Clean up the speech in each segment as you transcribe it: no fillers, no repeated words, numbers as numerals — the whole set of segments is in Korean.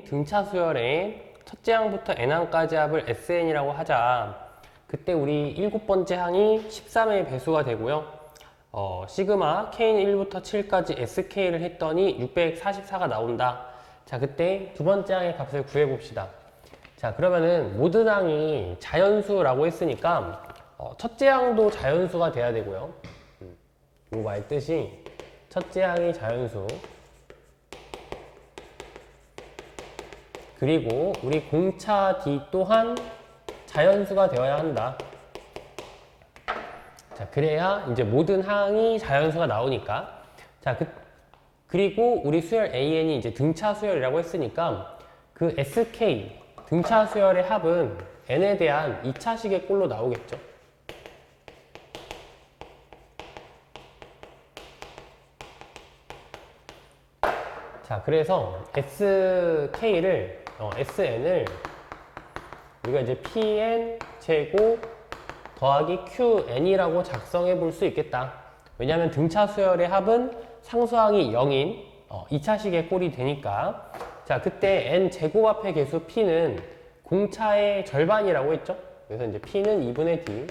등차 수열의 첫째 항부터 n항까지 합을 SN이라고 하자. 그때 우리 7번째 항이 13의 배수가 되고요. 시그마 K는 1부터 7까지 SK를 했더니 644가 나온다. 자, 그때 두 번째 항의 값을 구해봅시다. 자, 그러면은 모든 항이 자연수라고 했으니까 첫째 항도 자연수가 돼야 되고요. 이 말 뜻이 첫째 항이 자연수, 그리고 우리 공차 D 또한 자연수가 되어야 한다. 자, 그래야 이제 모든 항이 자연수가 나오니까. 자, 그리고 우리 수열 AN이 이제 등차 수열이라고 했으니까 그 SK, 등차 수열의 합은 N에 대한 2차식의 꼴로 나오겠죠. 자, 그래서 SN을 우리가 이제 PN 제곱 더하기 QN이라고 작성해 볼 수 있겠다. 왜냐하면 등차 수열의 합은 상수항이 0인 2차식의 꼴이 되니까. 자, 그때 N 제곱 앞의 개수 P는 공차의 절반이라고 했죠. 그래서 이제 P는 2분의 D.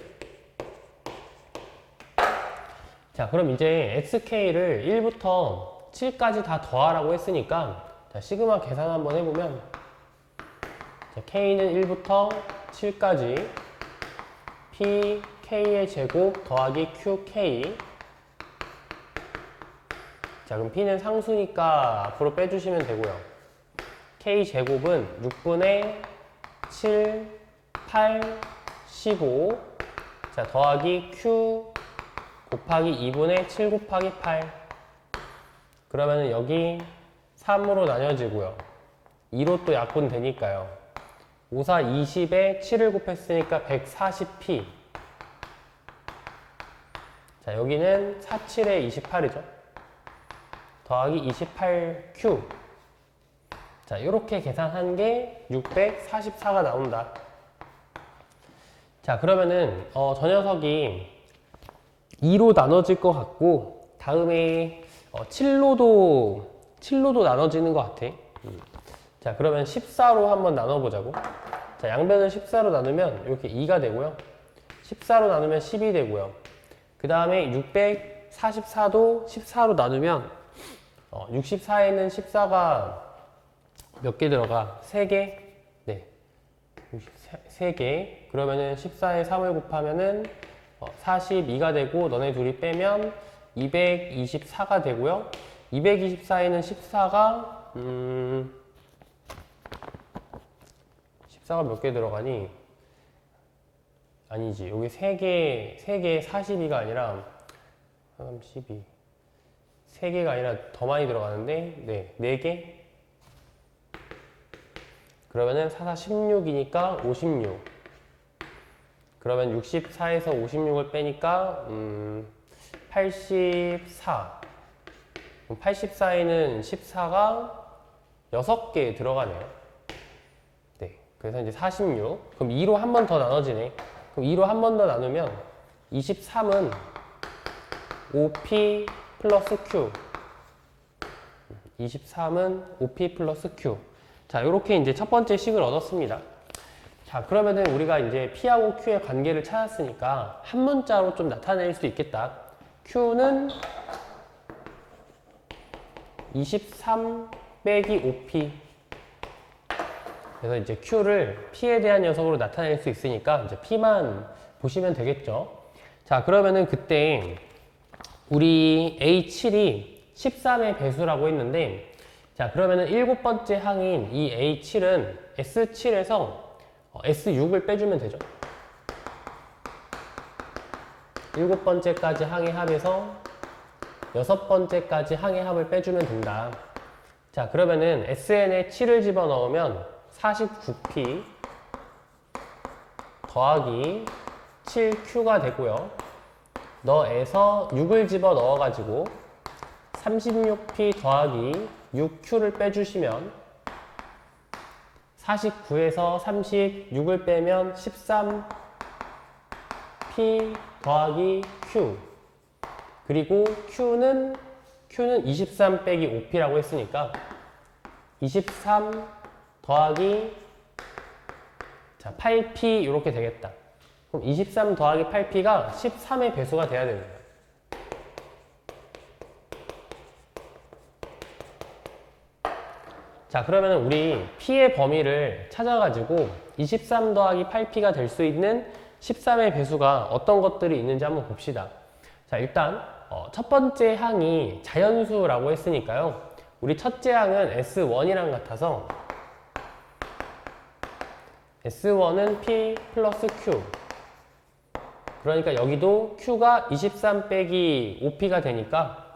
자, 그럼 이제 SK를 1부터 7까지 다 더하라고 했으니까, 자, 시그마 계산 한번 해보면, 자, K는 1부터 7까지 PK의 제곱 더하기 QK. 자, 그럼 P는 상수니까 앞으로 빼주시면 되고요. K 제곱은 6분의 7, 8, 15. 자, 더하기 Q 곱하기 2분의 7 곱하기 8. 그러면은 여기 3으로 나뉘어지고요. 2로 또 약분 되니까요. 5, 4, 20에 7을 곱했으니까 140p. 자, 여기는 4, 7에 28이죠. 더하기 28q. 자, 이렇게 계산한 게 644가 나온다. 자, 그러면은 저 녀석이 2로 나눠질 것 같고, 다음에 7로도 나눠지는 것 같아. 자, 그러면 14로 한번 나눠보자고. 자, 양변을 14로 나누면 이렇게 2가 되고요. 14로 나누면 10이 되고요. 그 다음에 644도 14로 나누면 64에는 14가 몇 개 들어가? 3개? 네. 3개. 그러면은 14에 3을 곱하면은 42가 되고, 너네 둘이 빼면 224가 되고요. 224에는 14가 14가 몇 개 들어가니? 아니지. 여기 3개 42가 아니라 32. 3개가 아니라 더 많이 들어가는데, 네, 4개? 그러면은 4, 4, 16이니까 56. 그러면 64에서 56을 빼니까 84. 84에는 14가 6개 들어가네요. 네. 그래서 이제 46. 그럼 2로 한 번 더 나눠지네. 그럼 2로 한 번 더 나누면 23은 5p 플러스 q. 23은 5p 플러스 q. 자, 이렇게 이제 첫 번째 식을 얻었습니다. 자, 그러면은 우리가 이제 P하고 Q의 관계를 찾았으니까 한 문자로 좀 나타낼 수 있겠다. Q는 23 빼기 5P. 그래서 이제 Q를 P에 대한 녀석으로 나타낼 수 있으니까 이제 P만 보시면 되겠죠. 자, 그러면은 그때 우리 A7이 13의 배수라고 했는데, 자, 그러면은 7번째 항인 이 A7은 S7에서 S6을 빼주면 되죠. 7번째까지 항의 합에서 6번째까지 항의 합을 빼주면 된다. 자, 그러면은 SN에 7을 집어넣으면 49p 더하기 7q가 되고요. 너에서 6을 집어넣어가지고 36p 더하기 6q를 빼주시면 49에서 36을 빼면 13p 더하기 q. 그리고 Q는 23 빼기 5P라고 했으니까 23 더하기 자 8p 이렇게 되겠다. 그럼 23 더하기 8p가 13의 배수가 돼야 되는 거예요. 자, 그러면 우리 p의 범위를 찾아가지고 23 더하기 8p가 될 수 있는 13의 배수가 어떤 것들이 있는지 한번 봅시다. 자, 일단 첫 번째 항이 자연수라고 했으니까요. 우리 첫째 항은 S1이랑 같아서 S1은 P 플러스 Q. 그러니까 여기도 Q가 23 빼기 5P가 되니까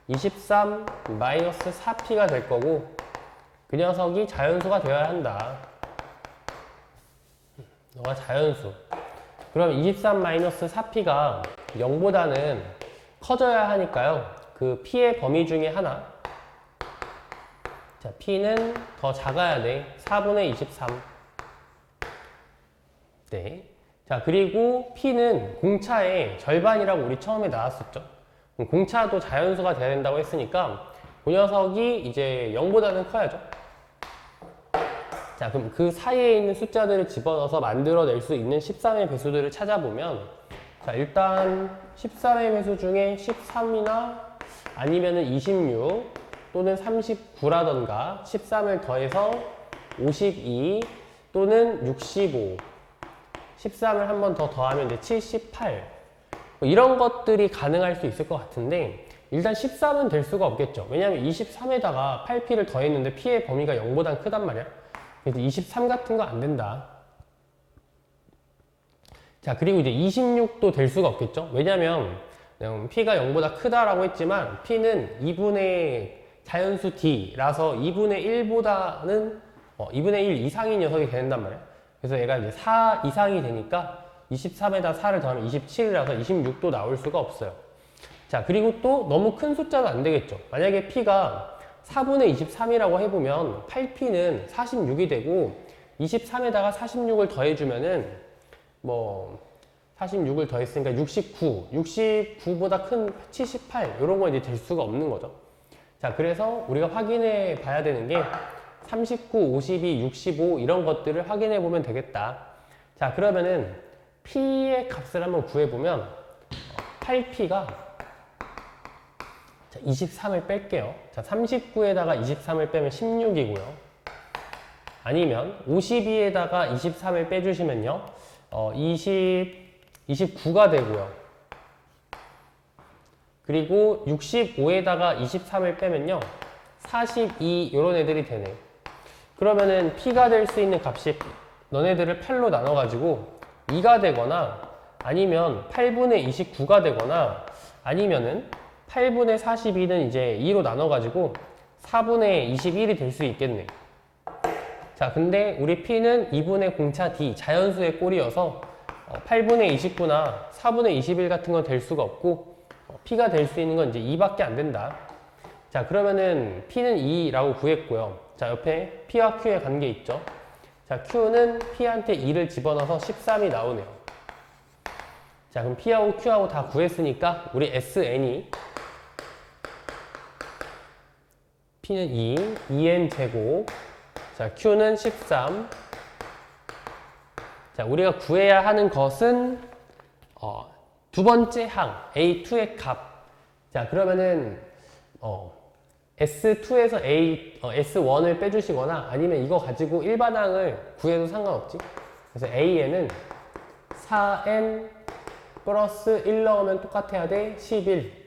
23 마이너스 4P가 될 거고 그 녀석이 자연수가 되어야 한다. 너가 자연수. 그럼 23 마이너스 4P가 0보다는 커져야 하니까요. 그 P의 범위 중에 하나. 자, P는 더 작아야 돼. 4분의 23. 네. 자, 그리고 P는 공차의 절반이라고 우리 처음에 나왔었죠. 공차도 자연수가 돼야 된다고 했으니까 그 녀석이 이제 0보다는 커야죠. 자, 그럼 그 사이에 있는 숫자들을 집어넣어서 만들어낼 수 있는 13의 배수들을 찾아보면 자, 일단 13의 배수 중에 13이나 아니면은 26 또는 39라던가 13을 더해서 52 또는 65 13을 한 번 더 더하면 이제 78 뭐 이런 것들이 가능할 수 있을 것 같은데 일단 13은 될 수가 없겠죠. 왜냐하면 23에다가 8p를 더했는데 p의 범위가 0보다 크단 말이야. 그래서 23 같은 거 안 된다. 자, 그리고 이제 26도 될 수가 없겠죠. 왜냐면 p가 0보다 크다라고 했지만 p는 2분의 자연수 d라서 2분의 1보다는 2분의 1 이상인 녀석이 된단 말이야. 그래서 얘가 이제 4 이상이 되니까 23에다 4를 더하면 27이라서 26도 나올 수가 없어요. 자, 그리고 또 너무 큰 숫자도 안 되겠죠. 만약에 p가 4분의 23이라고 해보면 8p는 46이 되고 23에다가 46을 더해주면은 뭐 46을 더했으니까 69, 69보다 큰 78 이런 거 이제 될 수가 없는 거죠. 자, 그래서 우리가 확인해 봐야 되는 게 39, 52, 65 이런 것들을 확인해 보면 되겠다. 자, 그러면은 p의 값을 한번 구해보면 8p가 23을 뺄게요. 자, 39에다가 23을 빼면 16이고요. 아니면 52에다가 23을 빼주시면요. 29가 되고요. 그리고 65에다가 23을 빼면요. 42 이런 애들이 되네. 그러면은 p가 될 수 있는 값이 너네들을 8로 나눠가지고 2가 되거나 아니면 8분의 29가 되거나 아니면은 8분의 42는 이제 2로 나눠가지고 4분의 21이 될 수 있겠네. 자, 근데 우리 p는 2분의 공차 d 자연수의 꼴이어서 8분의 29나 4분의 21 같은 건 될 수가 없고 p가 될 수 있는 건 이제 2밖에 안 된다. 자, 그러면은 p는 2라고 구했고요. 자, 옆에 p와 q의 관계 있죠. 자, q는 p한테 2를 집어넣어서 13이 나오네요. 자, 그럼 p하고 q하고 다 구했으니까 우리 sn이 p는 2, 2n 제곱, 자, q는 13. 자, 우리가 구해야 하는 것은 두 번째 항 A2의 값. 자, 그러면은 S2에서 S1을 빼주시거나 아니면 이거 가지고 일반항을 구해도 상관없지. 그래서 A에는 4n 플러스 1 넣으면 똑같아야 돼. 11.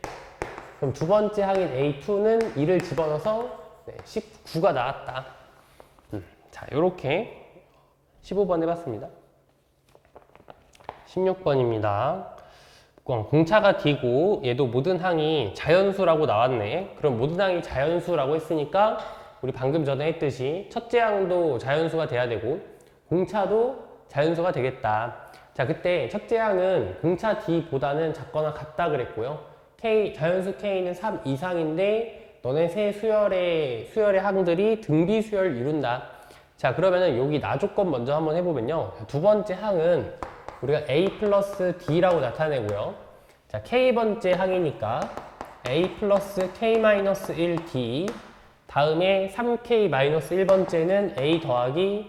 그럼 두 번째 항인 A2는 2를 집어넣어서 19가 나왔다. 자, 요렇게 15번 해봤습니다. 16번입니다. 공차가 D고 얘도 모든 항이 자연수라고 나왔네. 그럼 모든 항이 자연수라고 했으니까 우리 방금 전에 했듯이 첫째 항도 자연수가 돼야 되고 공차도 자연수가 되겠다. 자, 그때 첫째 항은 공차 D보다는 작거나 같다 그랬고요. 자연수 K는 3 이상인데 너네 세 수열의 항들이 등비 수열을 이룬다. 자, 그러면은 여기 나 조건 먼저 한번 해보면요. 두 번째 항은 우리가 A 플러스 D라고 나타내고요. 자, K번째 항이니까 A 플러스 K 마이너스 1 D. 다음에 3k-1번째는 a 더하기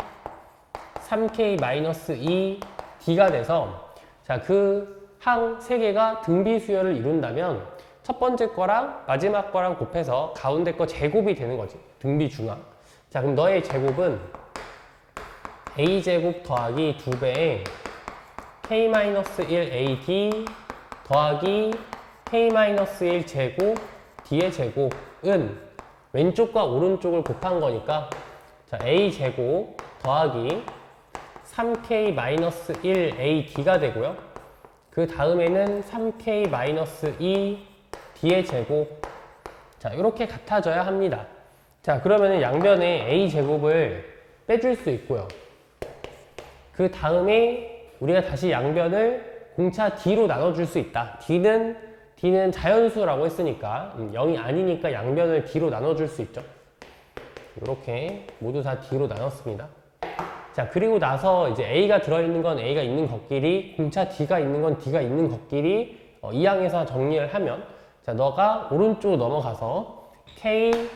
3k-2 d가 돼서 자, 그 항 세 개가 등비 수열을 이룬다면 첫 번째 거랑 마지막 거랑 곱해서 가운데 거 제곱이 되는 거지. 등비 중항. 자, 그럼 너의 제곱은 a제곱 더하기 2배의 k-1ad 더하기 k-1 제곱 d의 제곱은 왼쪽과 오른쪽을 곱한 거니까 자, a제곱 더하기 3k-1ad가 되고요. 그 다음에는 3k-2 d의 제곱. 자, 이렇게 같아져야 합니다. 자, 그러면은 양변에 a제곱을 빼줄 수 있고요. 그 다음에 우리가 다시 양변을 공차 d로 나눠줄 수 있다. d는 자연수라고 했으니까 0이 아니니까 양변을 d로 나눠줄 수 있죠. 이렇게 모두 다 d로 나눴습니다. 자, 그리고 나서 이제 a가 들어있는 건 a가 있는 것끼리, 공차 d가 있는 건 d가 있는 것끼리 이 항에서 정리를 하면 자, 너가 오른쪽으로 넘어가서 k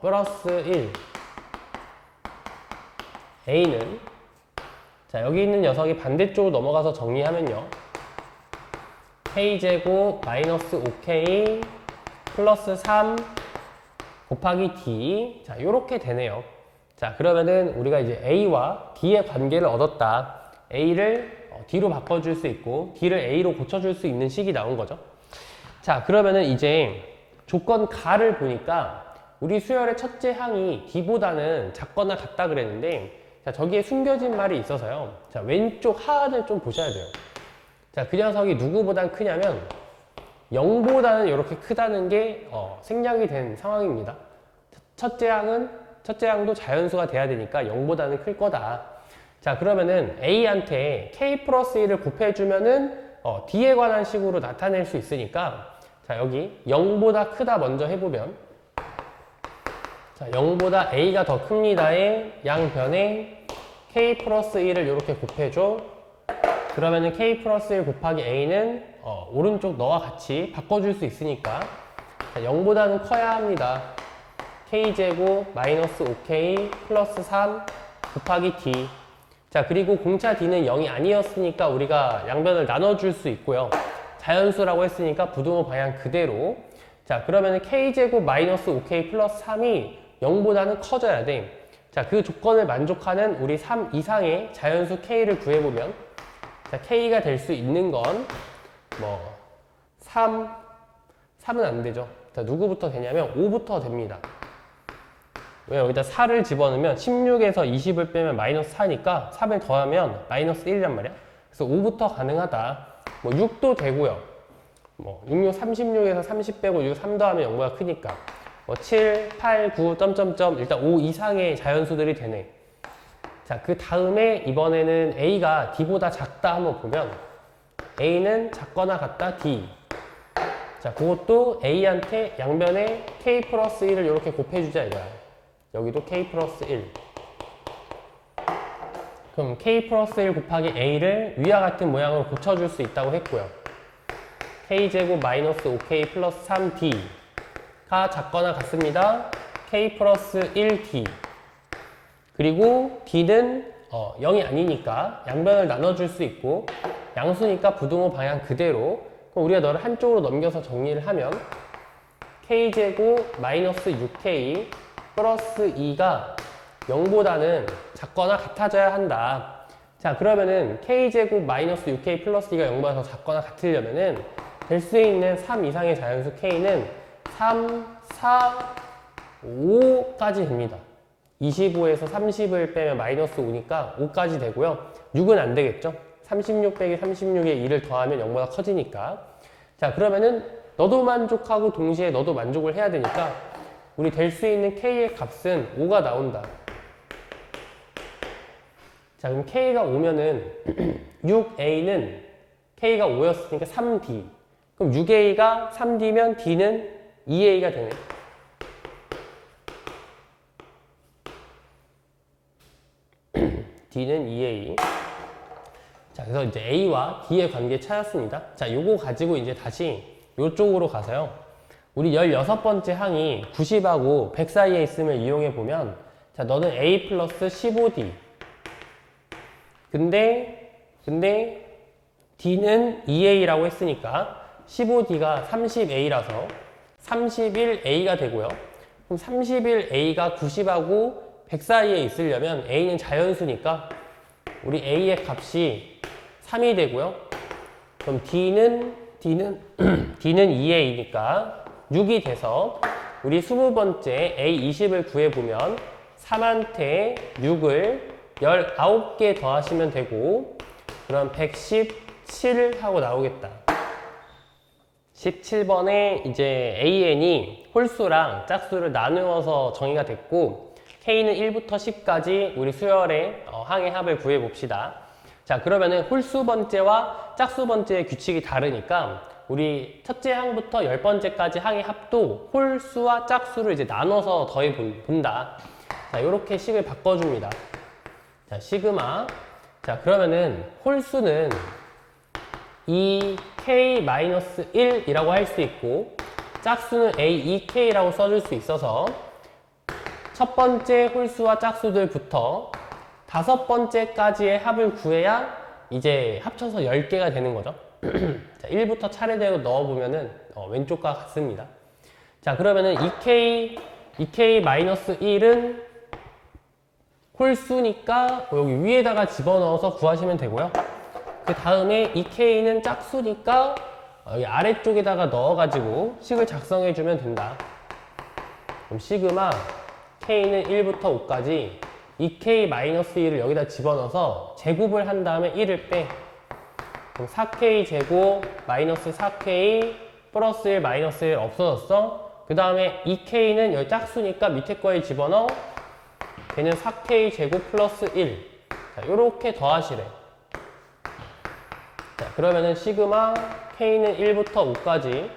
플러스 1 a는 자, 여기 있는 녀석이 반대쪽으로 넘어가서 정리하면요. k제곱 마이너스 5k 플러스 3 곱하기 d. 자, 요렇게 되네요. 자, 그러면은 우리가 이제 a와 d의 관계를 얻었다. a를 d로 바꿔줄 수 있고 d를 a로 고쳐줄 수 있는 식이 나온 거죠. 자, 그러면은 이제 조건 가를 보니까 우리 수열의 첫째 항이 d보다는 작거나 같다 그랬는데 자, 저기에 숨겨진 말이 있어서요. 자, 왼쪽 하를 좀 보셔야 돼요. 자, 그 녀석이 누구보단 크냐면 0보다는 이렇게 크다는 게 생략이 된 상황입니다. 첫째 항도 자연수가 돼야 되니까 0보다는 클 거다. 자, 그러면은 A한테 K 플러스 1을 곱해주면은 D에 관한 식으로 나타낼 수 있으니까 자, 여기 0보다 크다 먼저 해보면 자, 0보다 A가 더 큽니다의 양변에 K 플러스 1을 이렇게 곱해줘. 그러면은 K 플러스 1 곱하기 A는 오른쪽 너와 같이 바꿔줄 수 있으니까 자, 0보다는 커야 합니다. K제곱 마이너스 5K 플러스 3 곱하기 D. 자, 그리고 공차 D는 0이 아니었으니까 우리가 양변을 나눠줄 수 있고요. 자연수라고 했으니까 부등호 방향 그대로. 자, 그러면 K제곱 마이너스 5K 플러스 3이 0보다는 커져야 돼. 자, 그 조건을 만족하는 우리 3 이상의 자연수 K를 구해보면 자, K가 될 수 있는 건 뭐 3은 안 되죠. 자, 누구부터 되냐면 5부터 됩니다. 왜 여기다 4를 집어넣으면 16에서 20을 빼면 마이너스 4니까 3을 더하면 마이너스 1이란 말이야. 그래서 5부터 가능하다. 뭐 6도 되고요. 뭐 66, 36에서 30 빼고 6, 3 더하면 0보다 크니까 뭐 7, 8, 9, 점점점 일단 5 이상의 자연수들이 되네. 자, 그 다음에 이번에는 A가 D보다 작다 한번 보면 A는 작거나 같다 D. 자, 그것도 A한테 양변에 K 플러스 1을 이렇게 곱해주자 이거야. 여기도 K 플러스 1. 그럼 K 플러스 1 곱하기 A를 위와 같은 모양으로 고쳐줄 수 있다고 했고요. K제곱 마이너스 5K 플러스 3D가 작거나 같습니다. K 플러스 1D. 그리고 D는 0이 아니니까 양변을 나눠줄 수 있고 양수니까 부등호 방향 그대로. 그럼 우리가 너를 한쪽으로 넘겨서 정리를 하면 K제곱 마이너스 6K 플러스 2가 0보다는 작거나 같아져야 한다. 자, 그러면은 K제곱 마이너스 6K 플러스 2가 0보다 더 작거나 같으려면은 될 수 있는 3 이상의 자연수 K는 3, 4, 5까지 됩니다. 25에서 30을 빼면 마이너스 5니까 5까지 되고요. 6은 안 되겠죠? 36 빼기 36에 2를 더하면 0보다 커지니까. 자, 그러면은 너도 만족하고 동시에 너도 만족을 해야 되니까 우리 될 수 있는 K의 값은 5가 나온다. 자, 그럼 K가 5면은 6A는 K가 5였으니까 3D. 그럼 6A가 3D면 D는 2A가 되네. D는 2A. 자, 그래서 이제 A와 D의 관계 찾았습니다. 자, 요거 가지고 이제 다시 요쪽으로 가서요. 우리 16번째 항이 90하고 100 사이에 있음을 이용해 보면, 자, 너는 A 플러스 15D. 근데 D는 2A라고 했으니까 15D가 30A라서 31A가 되고요. 그럼 31A가 90하고 100 사이에 있으려면 A는 자연수니까 우리 A의 값이 3이 되고요. 그럼 D는 2A니까 6이 돼서 우리 20번째 A20을 구해보면 3한테 6을 19개 더하시면 되고, 그럼 117 하고 나오겠다. 17번에 이제 AN이 홀수랑 짝수를 나누어서 정의가 됐고, K는 1부터 10까지 우리 수열의 항의 합을 구해봅시다. 자, 그러면은 홀수 번째와 짝수 번째의 규칙이 다르니까 우리 첫째 항부터 10번째까지 항의 합도 홀수와 짝수를 이제 나눠서 더해 본다. 자, 요렇게 식을 바꿔줍니다. 자, 시그마. 자, 그러면은 홀수는 2k-1이라고 할 수 있고, 짝수는 a2k라고 써줄 수 있어서 첫 번째 홀수와 짝수들부터 5번째까지의 합을 구해야 이제 합쳐서 10개가 되는 거죠. 자, 1부터 차례대로 넣어보면은 왼쪽과 같습니다. 자, 그러면은 2k-1은 홀수니까 여기 위에다가 집어넣어서 구하시면 되고요. 그 다음에 2k는 짝수니까 여기 아래쪽에다가 넣어가지고 식을 작성해주면 된다. 그럼 시그마 k는 1부터 5까지 2k-1을 여기다 집어넣어서 제곱을 한 다음에 1을 빼. 그럼 4k 제곱 마이너스 4k 플러스 1 마이너스 1 없어졌어. 그 다음에 2k는 여기 짝수니까 밑에 거에 집어넣어. 걔는 4k 제곱 플러스 1. 자, 요렇게 더하시래. 자, 그러면은 시그마 k는 1부터 5까지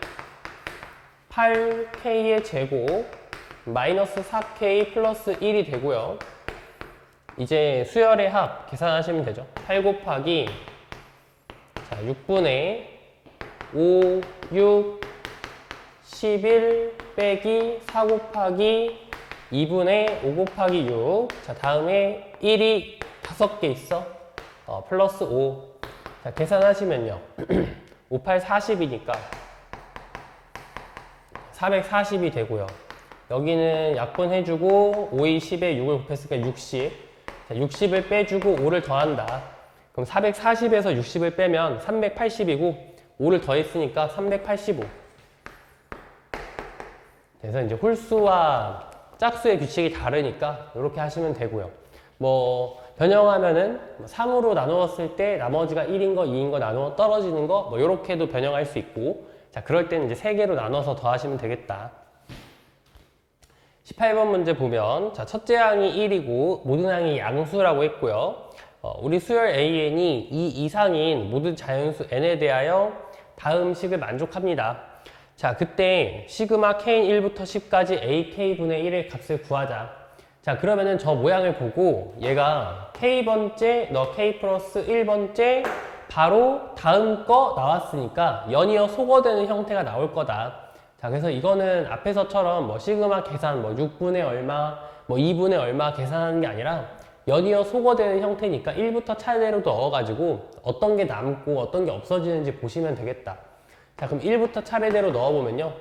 8k의 제곱 마이너스 4k 플러스 1이 되고요. 이제 수열의 합 계산하시면 되죠. 8 곱하기 자, 6분의 5, 6, 11 빼기 4 곱하기 2분의 5 곱하기 6. 자, 다음에 1이 5개 있어. 플러스 5. 자, 계산하시면요. 5, 8, 40이니까 440이 되고요. 여기는 약분해주고 5, 2, 10에 6을 곱했으니까 60. 자, 60을 빼주고 5를 더한다. 그럼 440에서 60을 빼면 380이고 5를 더했으니까 385. 그래서 이제 홀수와 짝수의 규칙이 다르니까 이렇게 하시면 되고요. 뭐 변형하면은 3으로 나누었을 때 나머지가 1인 거, 2인 거 나누어 떨어지는 거 뭐 이렇게도 변형할 수 있고, 자, 그럴 때는 이제 3개로 나눠서 더하시면 되겠다. 18번 문제 보면, 자, 첫째 항이 1이고 모든 항이 양수라고 했고요. 우리 수열 AN이 2 이상인 모든 자연수 N에 대하여 다음 식을 만족합니다. 자, 그때 시그마 K는 1부터 10까지 AK분의 1의 값을 구하자. 자, 그러면은 저 모양을 보고 얘가 K번째, 너 K 플러스 1번째 바로 다음 거 나왔으니까 연이어 소거되는 형태가 나올 거다. 자, 그래서 이거는 앞에서처럼 뭐 시그마 계산, 뭐 6분의 얼마, 뭐 2분의 얼마 계산하는 게 아니라 연이어 소거되는 형태니까 1부터 차례대로 넣어가지고 어떤 게 남고 어떤 게 없어지는지 보시면 되겠다. 자, 그럼 1부터 차례대로 넣어보면요.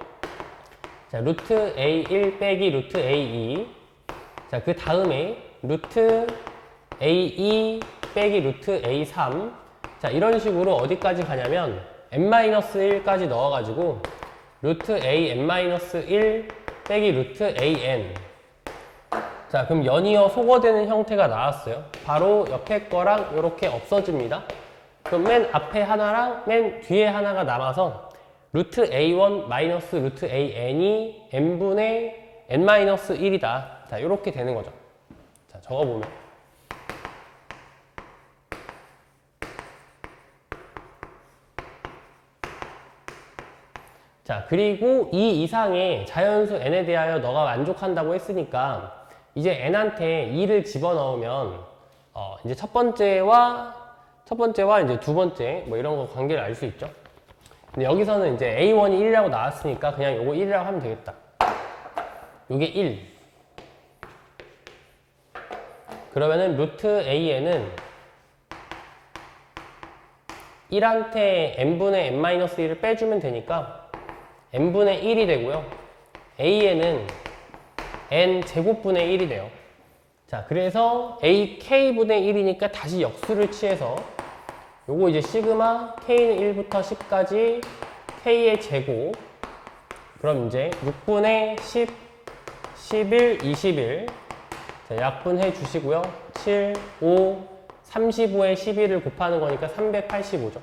자, 루트 A1 빼기 루트 A2. 자, 그 다음에 루트 A2 빼기 루트 A3. 자, 이런 식으로 어디까지 가냐면 n-1까지 넣어가지고 루트 an-1 빼기 루트 an. 자, 그럼 연이어 소거되는 형태가 나왔어요. 바로 옆에 거랑 이렇게 없어집니다. 그럼 맨 앞에 하나랑 맨 뒤에 하나가 남아서 루트 a1 마이너스 루트 an이 n분의 n-1이다. 자, 이렇게 되는 거죠. 자, 적어보면. 자, 그리고 이 이상의 자연수 n에 대하여 너가 만족한다고 했으니까 이제 n한테 2를 집어넣으면 이제 첫 번째와 이제 두 번째 뭐 이런 거 관계를 알 수 있죠. 근데 여기서는 이제 A1이 1이라고 나왔으니까 그냥 요거 1이라고 하면 되겠다. 요게 1. 그러면은 루트 A에는 1한테 n분의 n-1을 빼주면 되니까 n분의 1이 되고요. A에는 n 제곱분의 1이 돼요. 자, 그래서 ak분의 1이니까 다시 역수를 취해서 요거 이제 시그마 k는 1부터 10까지 k의 제곱, 그럼 이제 6분의 10, 11, 21. 자, 약분해 주시고요. 7, 5, 35에 11을 곱하는 거니까 385죠.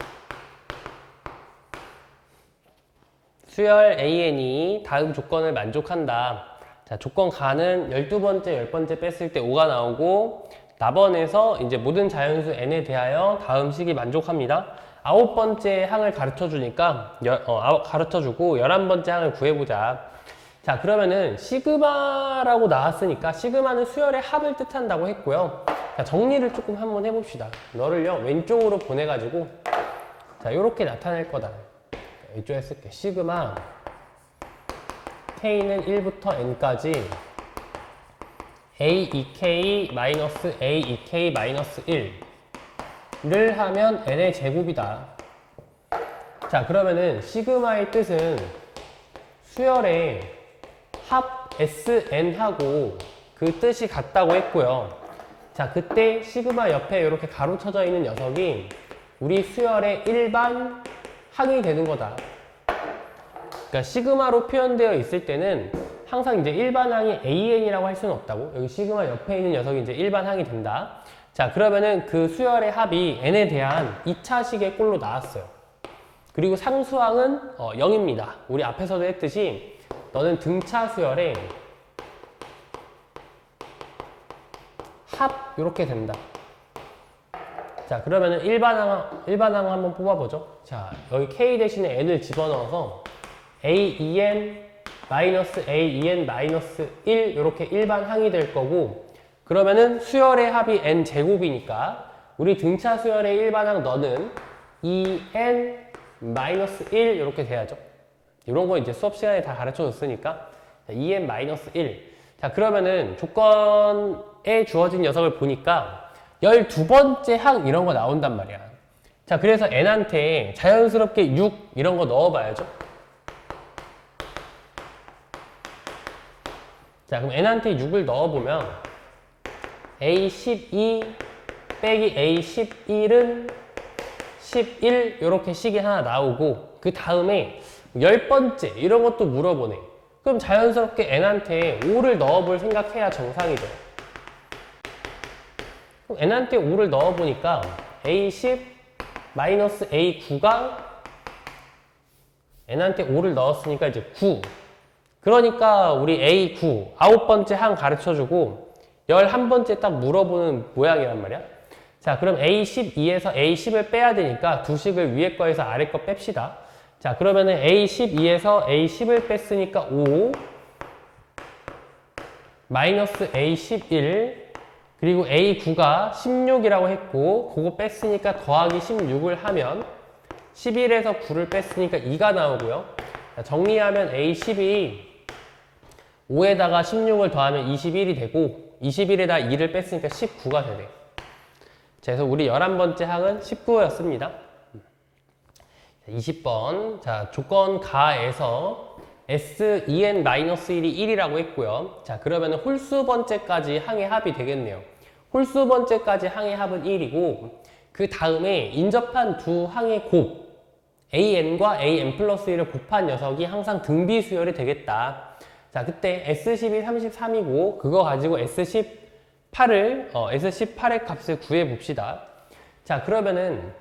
수열 AN이 다음 조건을 만족한다. 자, 조건 가는 12번째, 10번째 뺐을 때 5가 나오고, 나번에서 이제 모든 자연수 n에 대하여 다음 식이 만족합니다. 9번째 항을 가르쳐 주니까, 가르쳐 주고 11번째 항을 구해보자. 자, 그러면은 시그마라고 나왔으니까 시그마는 수열의 합을 뜻한다고 했고요. 자, 정리를 조금 한번 해봅시다. 너를요 왼쪽으로 보내가지고 자, 요렇게 나타낼 거다. 이쪽에 쓸게. 시그마 k는 1부터 n까지 a2k-a2k-1를 하면 n의 제곱이다. 자, 그러면은 시그마의 뜻은 수열의 합 SN하고 그 뜻이 같다고 했고요. 자, 그때 시그마 옆에 이렇게 가로쳐져 있는 녀석이 우리 수열의 일반 항이 되는 거다. 그러니까 시그마로 표현되어 있을 때는 항상 이제 일반 항이 AN이라고 할 수는 없다고. 여기 시그마 옆에 있는 녀석이 이제 일반 항이 된다. 자, 그러면은 그 수열의 합이 N에 대한 2차식의 꼴로 나왔어요. 그리고 상수항은 0입니다. 우리 앞에서도 했듯이 너는 등차 수열에 합 이렇게 된다. 자, 그러면은 일반항 한번 뽑아보죠. 자, 여기 k 대신에 n을 집어넣어서 a2n a2n-1 이렇게 일반항이 될 거고, 그러면은 수열의 합이 n 제곱이니까 우리 등차 수열의 일반항 너는 2n-1 이렇게 돼야죠. 이런 거 이제 수업 시간에 다 가르쳐 줬으니까 2n-1. 자, 그러면은 조건에 주어진 녀석을 보니까 12번째 항 이런 거 나온단 말이야. 자, 그래서 n한테 자연스럽게 6 이런 거 넣어봐야죠. 자, 그럼 n한테 6을 넣어보면 a12 빼기 a11은 11 이렇게 식이 하나 나오고, 그 다음에 10번째 이런 것도 물어보네. 그럼 자연스럽게 n한테 5를 넣어볼 생각해야 정상이죠. 그럼 n한테 5를 넣어보니까 a10 마이너스 a9가 n한테 5를 넣었으니까 이제 9. 그러니까 우리 a9 9번째 항 가르쳐주고 11번째 딱 물어보는 모양이란 말이야. 자, 그럼 a12에서 a10을 빼야 되니까 두 식을 위에 거에서 아래 거 뺍시다. 자, 그러면은 a12에서 a10을 뺐으니까 5 마이너스 a11 그리고 a9가 16이라고 했고, 그거 뺐으니까 더하기 16을 하면 11에서 9를 뺐으니까 2가 나오고요. 자, 정리하면 a12 5에다가 16을 더하면 21이 되고, 21에다 2를 뺐으니까 19가 되네. 자, 그래서 우리 11번째 항은 19였습니다. 20번. 자, 조건 가에서 S2n-1이 1이라고 했고요. 자, 그러면 홀수 번째까지 항의 합이 되겠네요. 홀수 번째까지 항의 합은 1이고, 그 다음에 인접한 두 항의 곱 AN과 AN 플러스 1을 곱한 녀석이 항상 등비 수열이 되겠다. 자, 그때 S10이 33이고 그거 가지고 S18의 값을 구해 봅시다. 자, 그러면은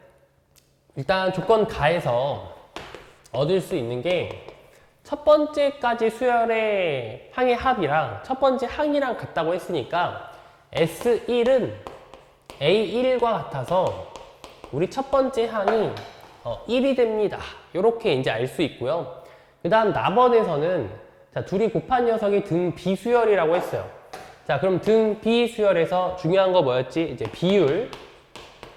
일단 조건 가에서 얻을 수 있는 게 첫 번째까지 수열의 항의 합이랑 첫 번째 항이랑 같다고 했으니까 S1은 A1과 같아서 우리 첫 번째 항이 1이 됩니다. 이렇게 이제 알 수 있고요. 그 다음 나번에서는 자, 둘이 곱한 녀석이 등 비수열이라고 했어요. 자, 그럼 등 비수열에서 중요한 거 뭐였지? 이제 비율.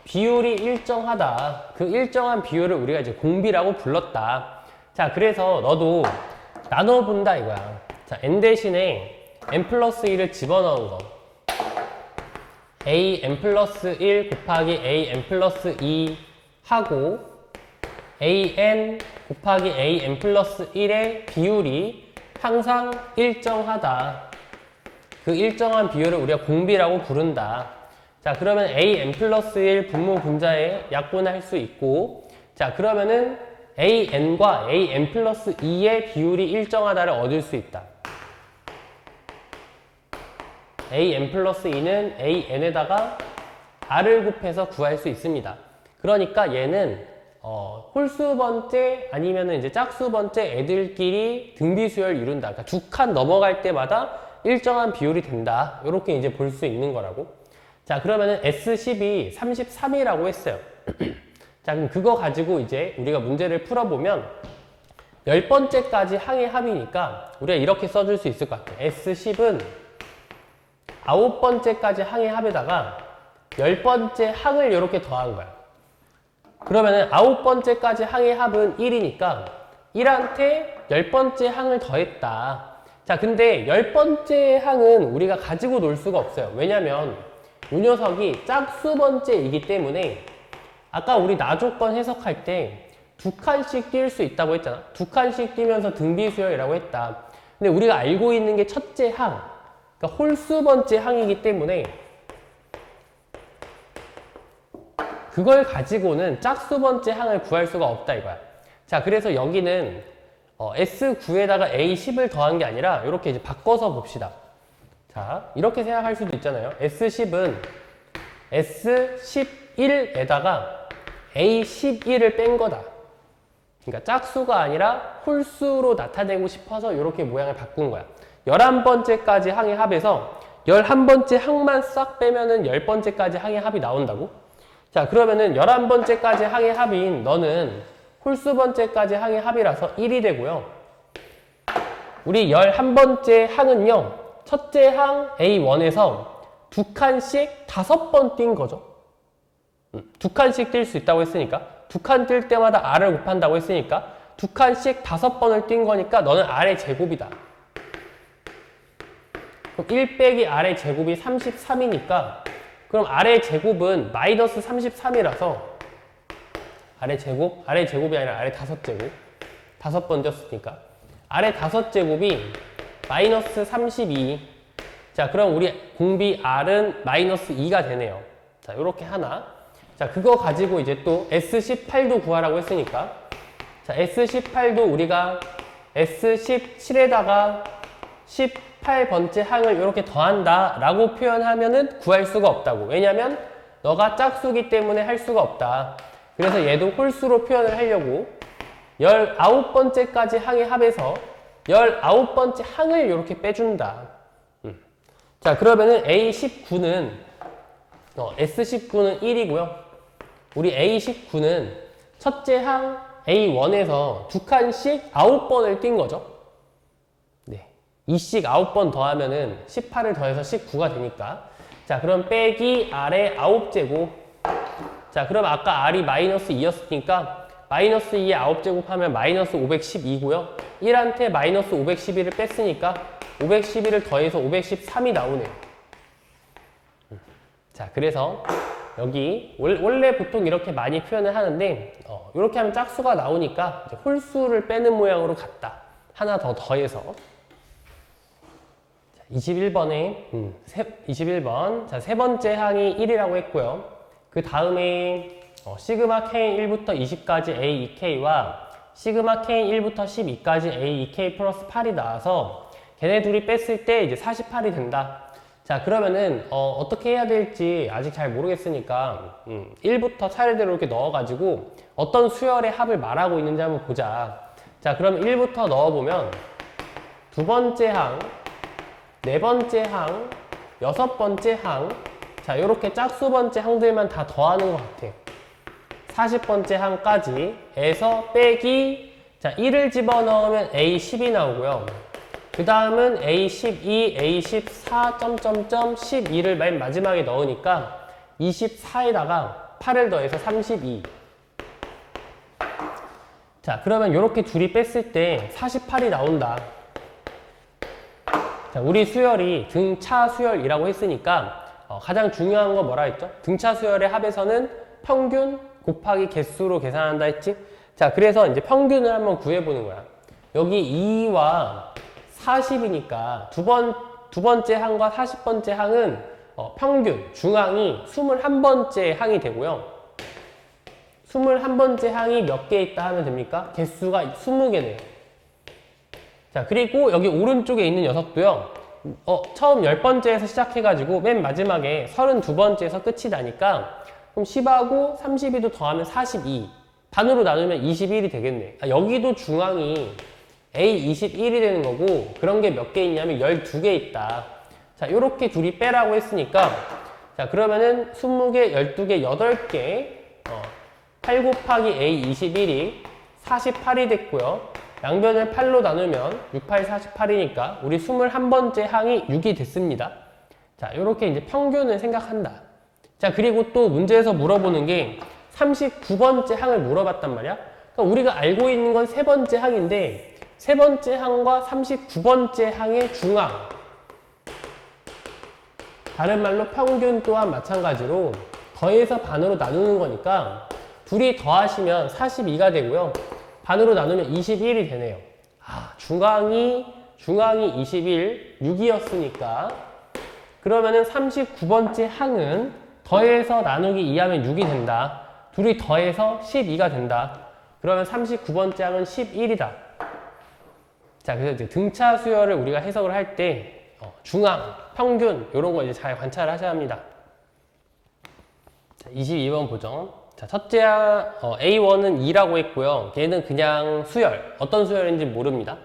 비율이 일정하다. 그 일정한 비율을 우리가 이제 공비라고 불렀다. 자, 그래서 너도 나눠본다 이거야. 자, n 대신에 n 플러스 1을 집어넣은 거. a n 플러스 1 곱하기 a n 플러스 2 하고 a n 곱하기 a n 플러스 1의 비율이 항상 일정하다. 그 일정한 비율을 우리가 공비라고 부른다. 자, 그러면 a n 플러스 1 분모 분자에 약분할 수 있고, 자, 그러면은 a n과 a n 플러스 2의 비율이 일정하다를 얻을 수 있다. a n 플러스 2는 a n에다가 r을 곱해서 구할 수 있습니다. 그러니까 얘는 홀수 번째 아니면은 이제 짝수 번째 애들끼리 등비수열을 이룬다. 그러니까 두 칸 넘어갈 때마다 일정한 비율이 된다. 이렇게 이제 볼 수 있는 거라고. 자, 그러면은 S10이 33이라고 했어요. 자, 그럼 그거 가지고 이제 우리가 문제를 풀어보면 10번째까지 항의 합이니까 우리가 이렇게 써줄 수 있을 것 같아요. S10은 9번째까지 항의 합에다가 10번째 항을 이렇게 더한 거야. 그러면은 9번째까지 항의 합은 1이니까 1한테 10번째 항을 더했다. 자, 근데 10번째 항은 우리가 가지고 놀 수가 없어요. 왜냐면 이 녀석이 짝수 번째이기 때문에 아까 우리 나조건 해석할 때 두 칸씩 뛸 수 있다고 했잖아. 두 칸씩 뛰면서 등비수열이라고 했다. 근데 우리가 알고 있는 게 첫째 항, 그러니까 홀수 번째 항이기 때문에 그걸 가지고는 짝수 번째 항을 구할 수가 없다 이거야. 자, 그래서 여기는 S9에다가 A10을 더한 게 아니라 이렇게 이제 바꿔서 봅시다. 자, 이렇게 생각할 수도 있잖아요. S10은 S11에다가 A11을 뺀 거다. 그러니까 짝수가 아니라 홀수로 나타내고 싶어서 이렇게 모양을 바꾼 거야. 11번째까지 항의 합에서 11번째 항만 싹 빼면은 10번째까지 항의 합이 나온다고? 자, 그러면은 11번째까지 항의 합인 너는 홀수 번째까지 항의 합이라서 1이 되고요. 우리 11번째 항은요. 첫째 항 A1에서 두 칸씩 5번 뛴 거죠. 두 칸씩 뛸 수 있다고 했으니까 두 칸 뛸 때마다 R을 곱한다고 했으니까 두 칸씩 5번을 뛴 거니까 너는 R의 제곱이다. 그럼 1 빼기 R의 제곱이 33이니까 그럼 R의 제곱은 마이너스 33이라서 R의 제곱이 아니라 R의 5제곱 5번 졌으니까 R의 5제곱이 마이너스 32. 자, 그럼 우리 공비 R은 마이너스 2가 되네요. 자, 요렇게 하나. 자, 그거 가지고 이제 또 S18도 구하라고 했으니까 자, S18도 우리가 S17에다가 18번째 항을 이렇게 더한다 라고 표현하면은 구할 수가 없다고. 왜냐면 너가 짝수기 때문에 할 수가 없다. 그래서 얘도 홀수로 표현을 하려고 19번째까지 항의 합에서 19번째 항을 이렇게 빼준다. 자, 그러면은 A19는 S19는 1이고요. 우리 A19는 첫째 항 A1에서 두 칸씩 9번을 뛴 거죠. 네. 2씩 9번 더하면은 18을 더해서 19가 되니까. 자, 그럼 빼기 R의 9제곱. 자, 그럼 아까 R이 마이너스 2였으니까 마이너스 2에 9제곱 하면 마이너스 512고요. 1한테 마이너스 512를 뺐으니까 512를 더해서 513이 나오네요. 자, 그래서 여기 원래 보통 이렇게 많이 표현을 하는데 이렇게 하면 짝수가 나오니까 이제 홀수를 빼는 모양으로 갔다. 하나 더 더해서 21번에 21번 자, 세 번째 항이 1이라고 했고요. 그 다음에 시그마 K 1부터 20까지 A 2K와 시그마 K 1부터 12까지 A 2K 플러스 8이 나와서 걔네 둘이 뺐을 때 이제 48이 된다. 자, 그러면은 어떻게 해야 될지 아직 잘 모르겠으니까 1부터 차례대로 이렇게 넣어가지고 어떤 수열의 합을 말하고 있는지 한번 보자. 자, 그럼 1부터 넣어보면 두 번째 항, 네 번째 항, 여섯 번째 항. 자, 이렇게 짝수 번째 항들만 다 더하는 것 같아. 40번째 항까지 에서 빼기 자 1을 집어넣으면 A10이 나오고요. 그 다음은 A12, A14, 점점점 12를 맨 마지막에 넣으니까 24에다가 8을 더해서 32. 자, 그러면 이렇게 둘이 뺐을 때 48이 나온다. 자, 우리 수열이 등차 수열이라고 했으니까 가장 중요한 거 뭐라 했죠? 등차 수열의 합에서는 평균 곱하기 개수로 계산한다 했지? 자, 그래서 이제 평균을 한번 구해보는 거야. 여기 2와 40이니까 두 번째 항과 40번째 항은 평균, 중항이 21번째 항이 되고요. 21번째 항이 몇 개 있다 하면 됩니까? 개수가 20개네요. 자, 그리고 여기 오른쪽에 있는 녀석도요. 처음 10번째에서 시작해가지고 맨 마지막에 32번째에서 끝이 나니까 그럼 10하고 32도 더하면 42. 반으로 나누면 21이 되겠네. 여기도 중항이 A21이 되는 거고 그런 게 몇 개 있냐면 12개 있다. 자, 요렇게 둘이 빼라고 했으니까 자, 그러면은 20개, 12개, 8개 8 곱하기 A21이 48이 됐고요. 양변을 8로 나누면 6, 8, 48이니까 우리 21번째 항이 6이 됐습니다. 자, 요렇게 이제 평균을 생각한다. 자, 그리고 또 문제에서 물어보는 게 39번째 항을 물어봤단 말이야. 그러니까 우리가 알고 있는 건 세 번째 항인데 세 번째 항과 39번째 항의 중항. 다른 말로 평균 또한 마찬가지로 더해서 반으로 나누는 거니까 둘이 더하시면 42가 되고요. 반으로 나누면 21이 되네요. 중항이 21, 6이었으니까 그러면은 39번째 항은 더해서 나누기 2하면 6이 된다. 둘이 더해서 12가 된다. 그러면 39번째 항은 11이다. 자, 그래서 이제 등차 수열을 우리가 해석을 할 때 중항, 평균 이런 거 이제 잘 관찰을 하셔야 합니다. 자, 22번 보죠. 자, 첫째 항 A1은 2라고 했고요. 걔는 그냥 수열, 어떤 수열인지 모릅니다.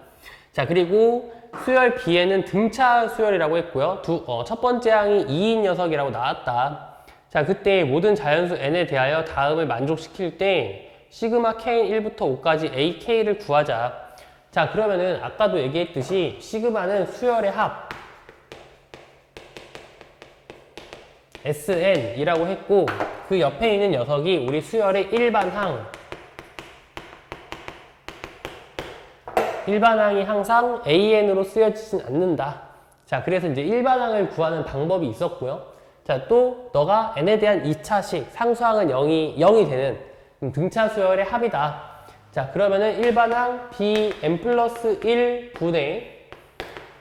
자, 그리고 수열 B에는 등차 수열이라고 했고요. 첫 번째 항이 2인 녀석이라고 나왔다. 자, 그때 모든 자연수 n에 대하여 다음을 만족시킬 때 시그마 k는 1부터 5까지 ak를 구하자. 자, 그러면은 아까도 얘기했듯이 시그마는 수열의 합 sn이라고 했고 그 옆에 있는 녀석이 우리 수열의 일반항. 일반항이 항상 an으로 쓰여지진 않는다. 자, 그래서 이제 일반항을 구하는 방법이 있었고요. 자, 또 너가 n에 대한 2차식 상수항은 0이 되는 등차 수열의 합이다. 자, 그러면은 일반항 bn 플러스 1분의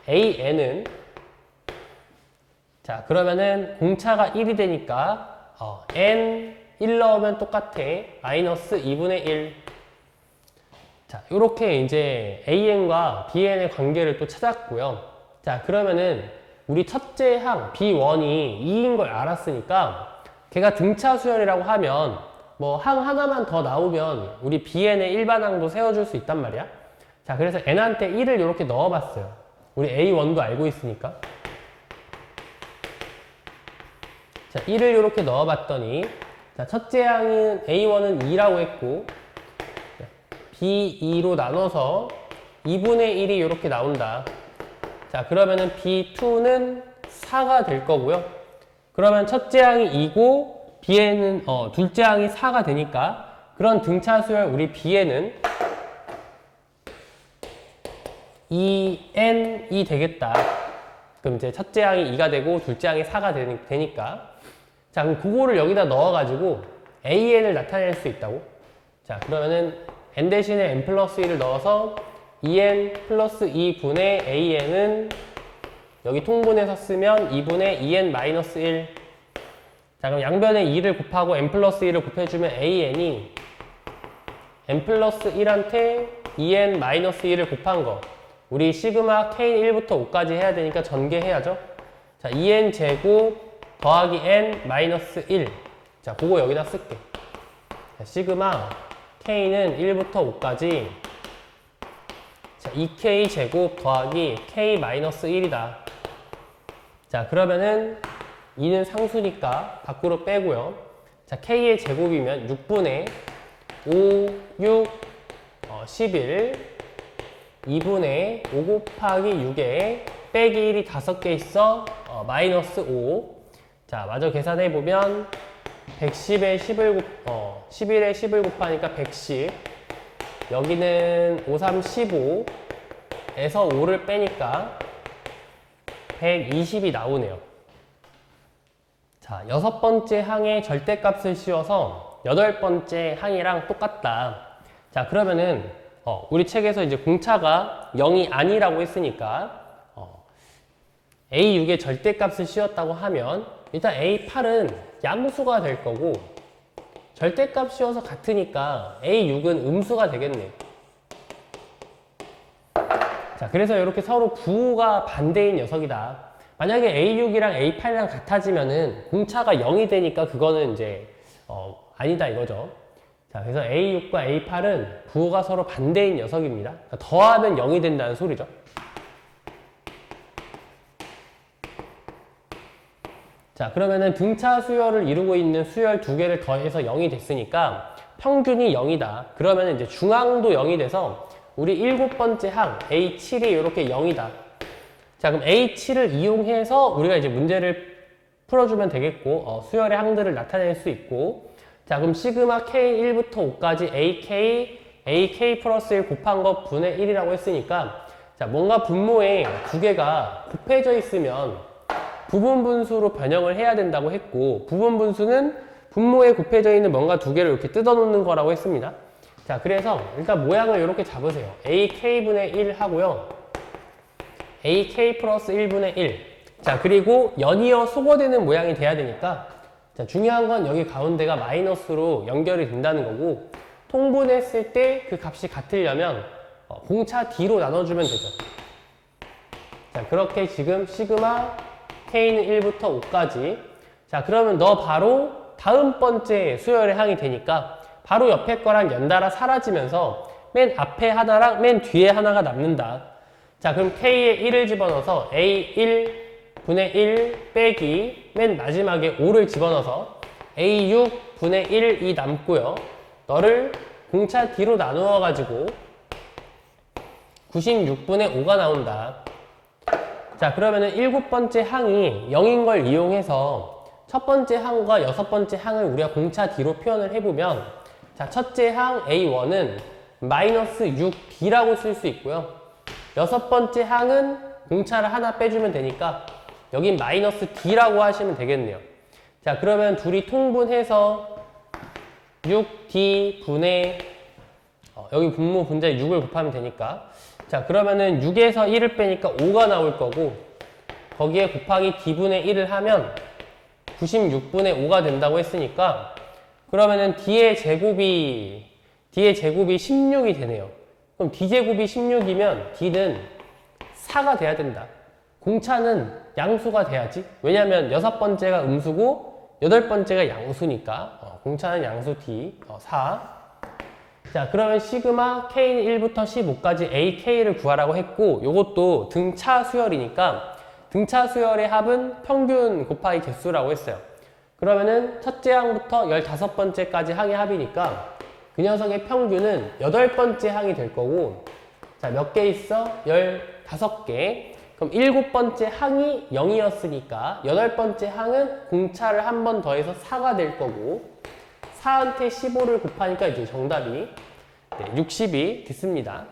an은 자, 그러면은 공차가 1이 되니까 n 1 넣으면 똑같아. 마이너스 2분의 1. 자, 요렇게 이제 an과 bn의 관계를 또 찾았고요. 자, 그러면은 우리 첫째 항 B1이 2인 걸 알았으니까 걔가 등차 수열이라고 하면 뭐 항 하나만 더 나오면 우리 Bn의 일반항도 세워줄 수 있단 말이야. 자, 그래서 N한테 1을 이렇게 넣어봤어요. 우리 A1도 알고 있으니까. 자, 1을 이렇게 넣어봤더니 자, 첫째 항은 A1은 2라고 했고 B2로 나눠서 2분의 1이 이렇게 나온다. 자, 그러면은 B2는 4가 될 거고요. 그러면 첫째 항이 2고 B에는 둘째 항이 4가 되니까 그런 등차 수열 우리 B에는 2n이 되겠다. 그럼 이제 첫째 항이 2가 되고 둘째 항이 4가 되니까 자, 그럼 그거를 여기다 넣어가지고 an을 나타낼 수 있다고. 자, 그러면은 n 대신에 n 플러스 1을 넣어서 2n 플러스 2분의 an은 여기 통분해서 쓰면 2분의 2n 마이너스 1. 자, 그럼 양변에 2를 곱하고 n 플러스 1을 곱해주면 an이 n 플러스 1한테 2n 마이너스 1을 곱한 거. 우리 시그마 k는 1부터 5까지 해야 되니까 전개해야죠. 자, 2n 제곱 더하기 n 마이너스 1. 자, 그거 여기다 쓸게. 자, 시그마 k는 1부터 5까지 자, 2k 제곱 더하기 k 마이너스 1이다. 자, 그러면은 2는 상수니까 밖으로 빼고요. 자, k의 제곱이면 6분의 5, 6, 11, 2분의 5 곱하기 6에 빼기 1이 5개 있어 마이너스 5. 자, 마저 계산해보면 110에 11에 10을 곱하니까 110. 여기는 5, 3, 15에서 5를 빼니까 120이 나오네요. 자, 6번째 항의 절대값을 씌워서 8번째 항이랑 똑같다. 자, 그러면은 우리 책에서 이제 공차가 0이 아니라고 했으니까 A6의 절대값을 씌웠다고 하면 일단 A8은 양수가 될 거고 절대값 씌워서 같으니까 A6은 음수가 되겠네요. 자, 그래서 이렇게 서로 부호가 반대인 녀석이다. 만약에 A6이랑 A8이랑 같아지면은 공차가 0이 되니까 그거는 이제 아니다 이거죠. 자, 그래서 A6과 A8은 부호가 서로 반대인 녀석입니다. 그러니까 더하면 0이 된다는 소리죠. 자, 그러면은 등차 수열을 이루고 있는 수열 두 개를 더해서 0이 됐으니까 평균이 0이다. 그러면 이제 중앙도 0이 돼서 우리 7번째 항 A7이 이렇게 0이다. 자, 그럼 A7을 이용해서 우리가 이제 문제를 풀어주면 되겠고 수열의 항들을 나타낼 수 있고, 자, 그럼 시그마 K1부터 5까지 AK 플러스 1 곱한 것 분의 1이라고 했으니까, 자, 뭔가 분모에 두 개가 곱해져 있으면 부분 분수로 변형을 해야 된다고 했고, 부분 분수는 분모에 곱해져 있는 뭔가 두 개를 이렇게 뜯어 놓는 거라고 했습니다. 자, 그래서 일단 모양을 이렇게 잡으세요. AK분의 1 하고요. AK 플러스 1분의 1. 자, 그리고 연이어 소거되는 모양이 돼야 되니까, 자, 중요한 건 여기 가운데가 마이너스로 연결이 된다는 거고, 통분했을 때 그 값이 같으려면 공차 D로 나눠주면 되죠. 자, 그렇게 지금 시그마 K는 1부터 5까지. 자, 그러면 너 바로 다음 번째 수열의 항이 되니까 바로 옆에 거랑 연달아 사라지면서 맨 앞에 하나랑 맨 뒤에 하나가 남는다. 자, 그럼 K에 1을 집어넣어서 A1분의 1 빼기 맨 마지막에 5를 집어넣어서 A6분의 1이 남고요. 너를 공차 D로 나누어 가지고 96분의 5가 나온다. 자, 그러면은 7번째 항이 0인 걸 이용해서 첫 번째 항과 6번째 항을 우리가 공차 D로 표현을 해보면, 자, 첫째 항 A1은 마이너스 6D라고 쓸 수 있고요. 6번째 항은 공차를 하나 빼주면 되니까 여긴 마이너스 D라고 하시면 되겠네요. 자, 그러면 둘이 통분해서 6D 분의 여기 분모 분자에 6을 곱하면 되니까, 자, 그러면은 6에서 1을 빼니까 5가 나올 거고, 거기에 곱하기 D분의 1을 하면 96분의 5가 된다고 했으니까, 그러면은 D의 제곱이 16이 되네요. 그럼 D제곱이 16이면 D는 4가 돼야 된다. 공차는 양수가 돼야지. 왜냐면 6번째가 음수고 8번째가 양수니까 공차는 양수 D 4. 자, 그러면 시그마 K는 1부터 15까지 AK를 구하라고 했고, 요것도 등차 수열이니까 등차 수열의 합은 평균 곱하기 개수라고 했어요. 그러면은 첫째 항부터 15번째까지 항의 합이니까 그 녀석의 평균은 8번째 항이 될 거고, 자, 몇 개 있어? 15개. 그럼 7번째 항이 0이었으니까 8번째 항은 공차를 한 번 더해서 4가 될 거고, 4한테 15를 곱하니까 이제 정답이 60이 됐습니다.